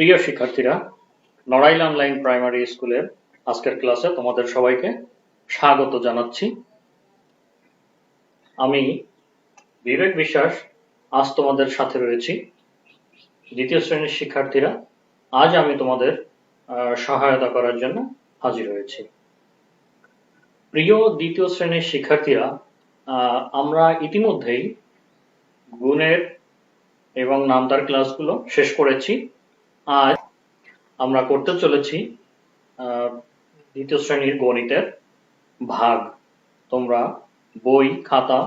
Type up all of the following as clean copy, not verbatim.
প্রিয় শিক্ষার্থীরা, Narail online primary স্কুলের আজকের ক্লাসে তোমাদের সবাইকে স্বাগত জানাচ্ছি। আমি বিবেক বিশ্বাস আজ তোমাদের সাথে রয়েছি। দ্বিতীয় শ্রেণীর শিক্ষার্থীরা, আজ আমি তোমাদের সহায়তা করার জন্য হাজির হয়েছি। প্রিয় দ্বিতীয় শ্রেণীর শিক্ষার্থীরা, আমরা ইতিমধ্যেই গুণের এবং নামতার ক্লাসগুলো শেষ করেছি। আজ আমরা করতে চলেছি দ্বিতীয় শ্রেণীর গণিতের ভাগ। তোমরা বই, খাতা,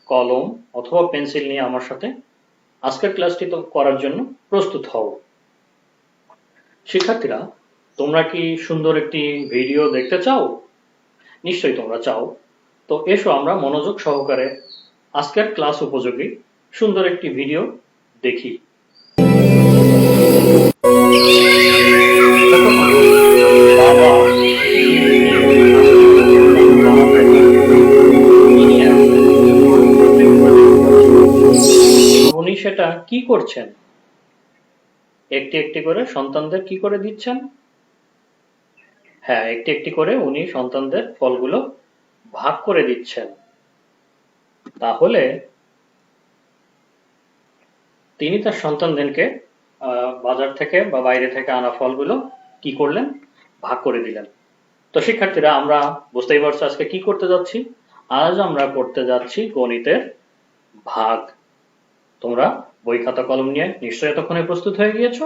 কলম অথবা পেন্সিল নিয়ে আমার সাথে আজকের ক্লাসটি করার জন্য প্রস্তুত হও। শিক্ষার্থীরা, তোমরা কি সুন্দর একটি ভিডিও দেখতে চাও? নিশ্চয়ই তোমরা চাও। তো এসো আমরা মনোযোগ সহকারে আজকের ক্লাস উপযোগী সুন্দর একটি ভিডিও দেখি। উনি সেটা কি করছেন? একটি একটি করে সন্তানদের কি করে দিচ্ছেন? হ্যাঁ, একটি একটি করে উনি সন্তানদের ফলগুলো ভাগ করে দিচ্ছেন। তাহলে তিনি তার সন্তানদেরকে বাজার থেকে বা বাইরে থেকে আনা ফলগুলো কি করলেন? ভাগ করে দিলেন। তো শিক্ষার্থীরা, আমরা বুঝতেই পারছো আজকে কি করতে যাচ্ছি। আজ আমরা করতে যাচ্ছি গণিতের ভাগ। তোমরা বই, খাতা, কলম নিয়ে নিশ্চয়ই এতক্ষণে প্রস্তুত হয়ে গিয়েছো।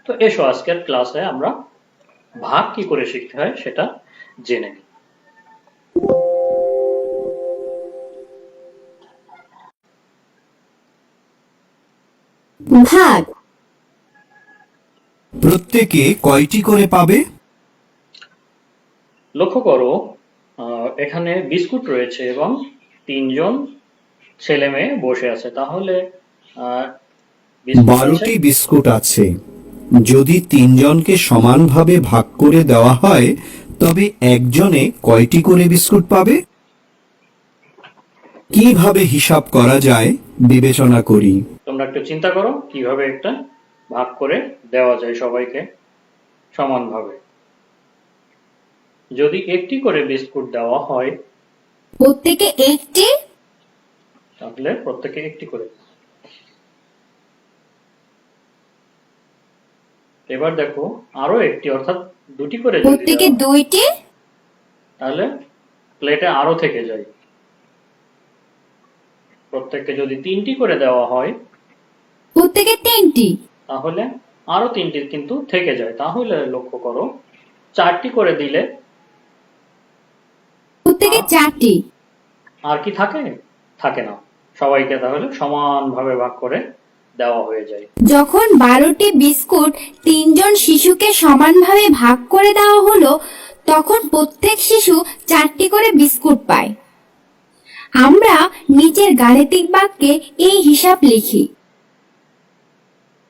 তো এসো আজকের ক্লাসে আমরা ভাগ কি করে শিখতে হয় সেটা জেনে নিই। ভাগ। প্রত্যেকে কয়টি করে পাবে? লক্ষ্য করো, এখানে বিস্কুট রয়েছে এবং 3 জন ছেলে মেয়ে বসে আছে। তাহলে 12টি বিস্কুট আছে। যদি 3 জনকে সমানভাবে ভাগ করে দেওয়া হয় তবে একজনে কয়টি করে বিস্কুট পাবে? কিভাবে হিসাব করা যায় বিবেচনা করি। তোমরা একটু চিন্তা করো কিভাবে একটা ভাগ করে দেওয়া যায় সবাইকে সমানভাবে। যদি একটি করে বিস্কুট দেওয়া হয় প্রত্যেকে একটি, তাহলে প্রত্যেকে একটি করে। এবার দেখো আরো একটি, অর্থাৎ দুটি করে যদি প্রত্যেকে দেওয়া হয়, দুইটি, তাহলে প্লেটে আরো থেকে যায়। প্রত্যেককে যদি 3টি করে দেওয়া হয় প্রত্যেকে তিনটি, তাহলে আরো 3টি কিন্তু থেকে যায়। তাহলে লক্ষ্য করো, 4টি করে দিলে প্রত্যেকে চারটি। আর কি থাকে? থাকে না। সবাইকে তাহলে সমানভাবে ভাগ করে দেওয়া হয়ে যায়। যখন 12টি বিস্কুট 3 জন শিশুকে সমানভাবে ভাগ করে দেওয়া হলো, তখন প্রত্যেক শিশু 4টি করে বিস্কুট পায়। আমরা নিচের গাণিতিক বাক্যে এই হিসাব লিখি।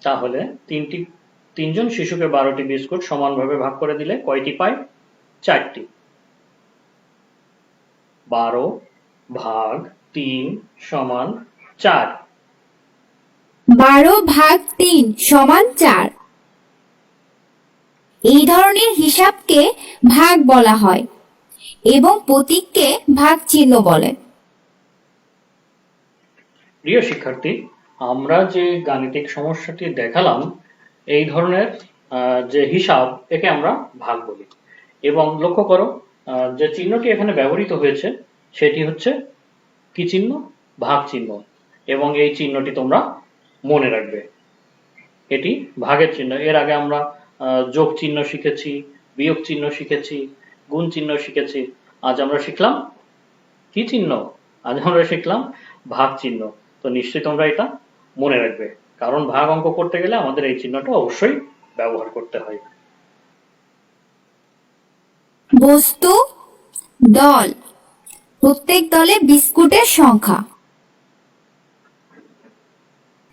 তাহলে 3 জন শিশুকে 12টি বিস্কুট সমানভাবে ভাগ করে দিলে কয়টি পায়? 4টি। 12 ভাগ 3 সমান 4। 12 ভাগ 3 সমান 4। এই ধরনের হিসাবকে ভাগ বলা হয় এবং প্রতীককে ভাগ চিহ্ন বলে। প্রিয় শিক্ষার্থী, আমরা যে গাণিতিক সমস্যাটি দেখালাম, এই ধরনের যে হিসাব, একে আমরা ভাগ বলি। এবং লক্ষ্য করো, যে চিহ্নটি এখানে ব্যবহৃত হয়েছে সেটি হচ্ছে কি চিহ্ন? ভাগ চিহ্ন। এবং এই চিহ্নটি তোমরা মনে রাখবে, এটি ভাগের চিহ্ন। এর আগে আমরা যোগ চিহ্ন শিখেছি, বিয়োগ চিহ্ন শিখেছি, গুণ চিহ্ন শিখেছি। আজ আমরা শিখলাম কি চিহ্ন? আজ আমরা শিখলাম ভাগ চিহ্ন। তো নিশ্চয়ই তোমরা এটা মনে রাখবে, কারণ ভাগ অঙ্ক করতে গেলে আমাদের এই চিহ্নটা অবশ্যই ব্যবহার করতে হয়। বস্তু, দল। প্রত্যেক দলে বিস্কুটের সংখ্যা।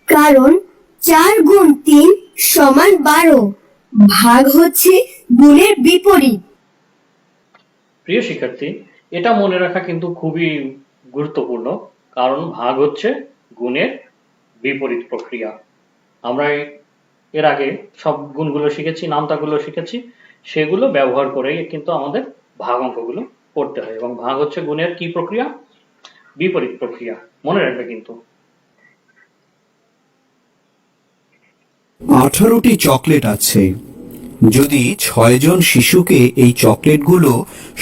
কারণ 4 গুণ 3 সমান 12। ভাগ হচ্ছে গুণের বিপরীত। প্রিয় শিক্ষার্থী, এটা মনে রাখা কিন্তু খুবই গুরুত্বপূর্ণ, কারণ ভাগ হচ্ছে গুণের বিপরীত প্রক্রিয়া। আমরা এর আগে সব গুণগুলো শিখেছি, নামতাগুলো শিখেছি, সেগুলো ব্যবহার করেই কিন্তু আমাদের ভাগ অঙ্কগুলো করতে হয়। এবং ভাগ হচ্ছে গুণের কি প্রক্রিয়া? বিপরীত প্রক্রিয়া, মনে রাখবে কিন্তু। 18টি চকলেট আছে। যদি 6 জন শিশুকে এই চকলেটগুলো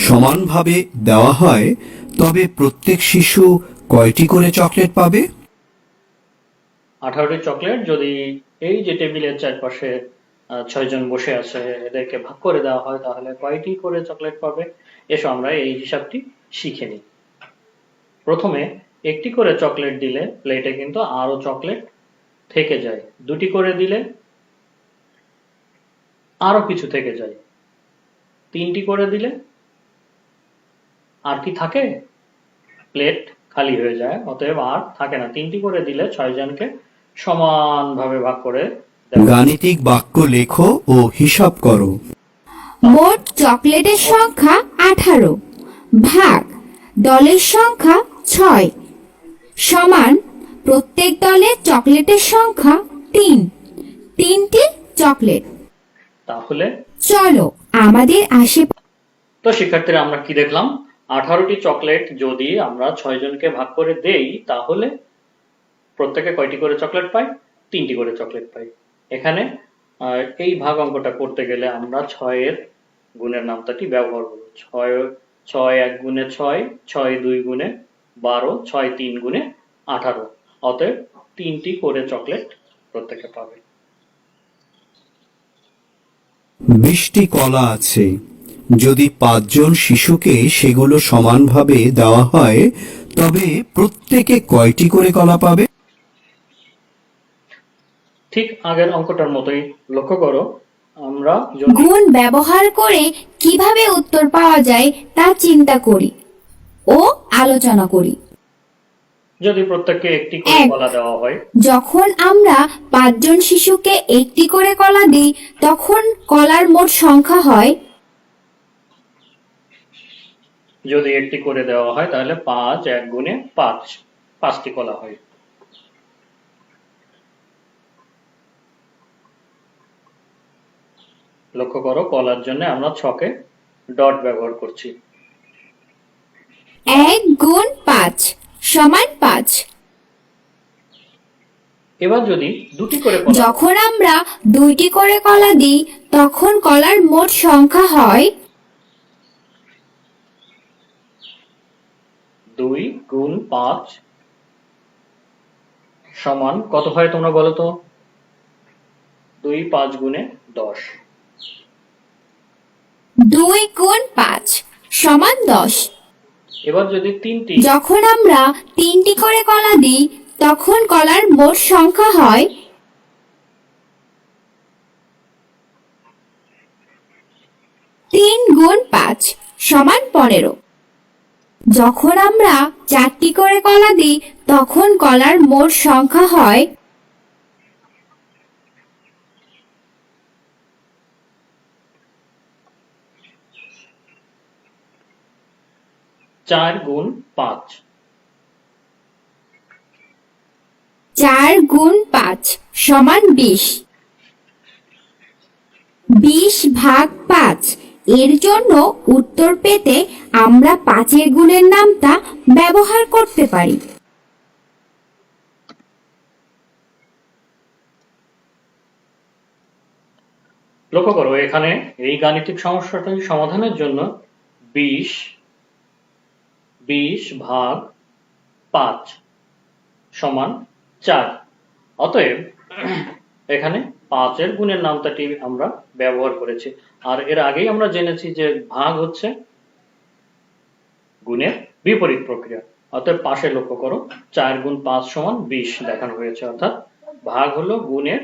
সমানভাবে দেওয়া হয় তবে প্রত্যেক শিশু কয়টি করে চকলেট পাবে? 18টি চকলেট যদি এই যে টেবিলের চারপাশে 6 জন বসে আছে এদেরকে ভাগ করে দেওয়া হয় তাহলে কয়টি করে চকলেট পাবে? এসো আমরা এই হিসাবটি শিখে নিই। প্রথমে একটি করে চকলেট দিলে প্লেটে কিন্তু আরো চকলেট থেকে যায়, দুটি করে দিলে আরো কিছু থেকে যায়, তিনটি করে দিলে আর কি থাকে? প্লেট খালি হয়ে যায়, অতএব আর থাকে না। তিনটি করে দিলে 6 জনকে সমানভাবে ভাগ করে দেওয়া। গাণিতিক বাক্য লেখো ও হিসাব করো। মোট চকলেটের সংখ্যা 18, ভাগ দলের সংখ্যা 6, সমান প্রত্যেক দলের চকলেটের সংখ্যা 3, 3টি চকলেট। তাহলে চলো আমাদের আশেপাশে তো শিক্ষার্থীরা আমরা কি দেখলাম? 18টি চকলেট যদি আমরা 6 জনকে ভাগ করে দেই তাহলে প্রত্যেকে কয়টি করে চকলেট পাই? 3টি করে চকলেট পাই। এখানে এই ভাগ অঙ্কটা করতে গেলে আমরা 6 এর গুণের নামতাটি ব্যবহার করব। 6 1 গুণে 6, 6 2 গুণে 12, 6 3 গুণে 18, অতএব 3টি করে চকলেট প্রত্যেকে পাবে। 20টি কলা আছে। যদি 5 জন শিশুকে সেগুলো সমানভাবে দেওয়া হয় তবে প্রত্যেকে কয়টি করে কলা পাবে? ঠিক আগের অঙ্কটার মতোই লক্ষ্য করো, আমরা যদি গুণ ব্যবহার করে কিভাবে উত্তর পাওয়া যায় তা চিন্তা করি ও আলোচনা করি। যদি প্রত্যেককে একটি করে এক। কলা দেওয়া হয়, যখন আমরা 5 জন শিশুকে একটি করে কলা দিই তখন কলার মোট সংখ্যা হয়। যদি একটি করে দেওয়া হয় তাহলে 5 1 গুণে 5, 5টি কলা হয়। লক্ষ্য করো কলার জন্য আমরা ছকে ডট ব্যবহার করছি। 1 গুণ 5 সমান 5। এবার যদি দুটি করে কলা, যখন আমরা 2টি করে কলা দিই তখন কলার মোট সংখ্যা হয়। 2 গুণ 5 সমান কত হয় তোমরা বলো তো? 2 5 গুণে 10। 2 গুণ 5 সমান 10। এবার যদি তিনটি, যখন আমরা 3টি করে কলা দিই তখন কলার মোট সংখ্যা হয়। 3 গুণ 5 সমান 15। যখন আমরা 4টি করে কলা দিই তখন কলার মোট সংখ্যা হয়। 4 গুণ 5। 4 গুণ 5 সমান 20। 20 ভাগ 5 এর জন্য উত্তর পেতে আমরা 5-এর গুণের নামতা ব্যবহার করতে পারি। লক্ষ্য করো এখানে এই গাণিতিক সমস্যাটি সমাধানের জন্য 20 ভাগ 5 সমান 4, অতএব এখানে 5 এর গুণের নামতাটি আমরা ব্যবহার করেছি। আর এর আগেই আমরা জেনেছি যে ভাগ হচ্ছে গুণের বিপরীত প্রক্রিয়া, অতএব পাশে লক্ষ্য করো 4 গুণ 5 সমান 20 দেখানো হয়েছে, অর্থাৎ ভাগ হলো গুণের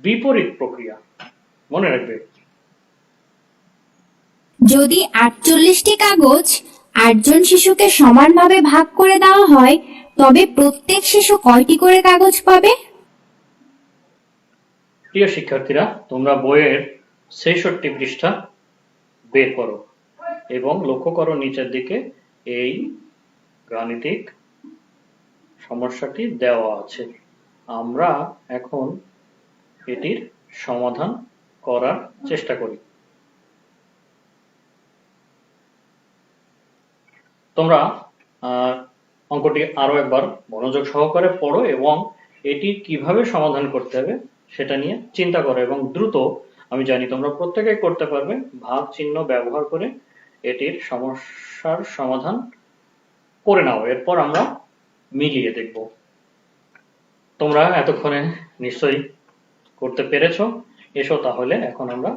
বিপরীত প্রক্রিয়া, মনে রাখবে। যদি 48টি কাগজ 8 জন শিশুকে সমানভাবে ভাগ করে দেওয়া হয় তবে প্রত্যেক শিশু কয়টি করে কাগজ পাবে? প্রিয় শিক্ষার্থীরা, তোমরা বইয়ের 66 পৃষ্ঠা বের করো এবং লক্ষ্য করো নিচের দিকে এই গাণিতিক সমস্যাটি দেওয়া আছে। আমরা এখন এটির সমাধান করার চেষ্টা করি। তোমরা অঙ্কটি আরো একবার মনোযোগ সহকারে পড়ো এবং এটি কিভাবে সমাধান করতে হবে সেটা নিয়ে চিন্তা করো এবং দ্রুত, আমি জানি তোমরা প্রত্যেকেই করতে পারবে, ভাগ চিহ্ন ব্যবহার করে এটির সমস্যার সমাধান করে নাও। এরপর আমরা মিলিয়ে দেখব। তোমরা এতক্ষণে নিশ্চয়ই করতে পেরেছো। এসো তাহলে এখন আমরা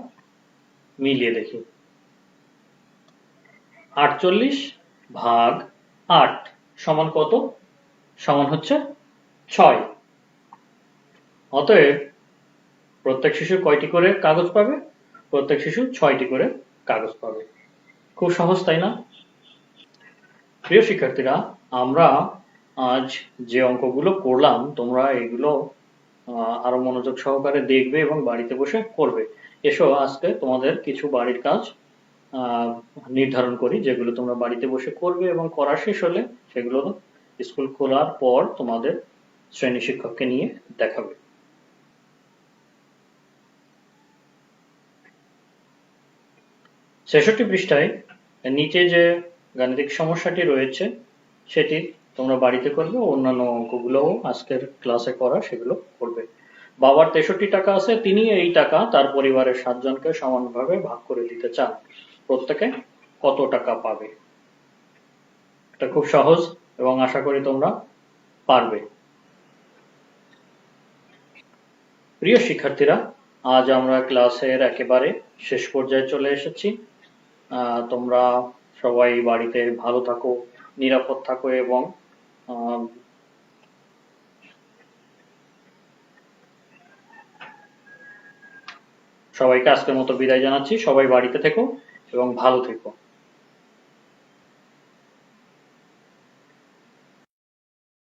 মিলিয়ে দেখি। 48 ভাগ 8 সমান কত? সমান হচ্ছে 6। অতএব প্রত্যেক শিশু কয়টি করে কাগজ পাবে? প্রত্যেক শিশু 6টি করে কাগজ পাবে। খুব সহজ, তাই না? প্রিয় শিক্ষার্থীরা, আমরা আজ যে অঙ্কগুলো করলাম তোমরা এগুলো আরো মনোযোগ সহকারে দেখবে এবং বাড়িতে বসে করবে। এসো আজকে তোমাদের কিছু বাড়ির কাজ নির্ধারণ করি যেগুলো তোমরা বাড়িতে বসে করবে এবং করা শেষ হলে সেগুলো স্কুল খোলার পর তোমাদের শ্রেণী শিক্ষককে নিয়ে দেখাবে। 66 পৃষ্ঠায় নিচে যে গাণিতিক সমস্যাটি রয়েছে সেটি তোমরা বাড়িতে করবে, অন্যান্য অঙ্কগুলোও আজকের ক্লাসে করা সেগুলো করবে। বাবার 63 টাকা আছে, তিনি এই টাকা তার পরিবারের 7 জনকে সমানভাবে ভাগ করে দিতে চান। প্রত্যেকে কত টাকা পাবে? এটা খুব সহজ এবং আশা করি তোমরা পারবে। প্রিয় শিক্ষার্থীরা, আজ আমরা ক্লাসের একেবারে শেষ পর্যায়ে চলে এসেছি। তোমরা সবাই বাড়িতে ভালো থাকো, নিরাপদ থাকো এবং সবাইকে আজকের মতো বিদায় জানাচ্ছি। সবাই বাড়িতে থেকো এবং ভালো থেকো।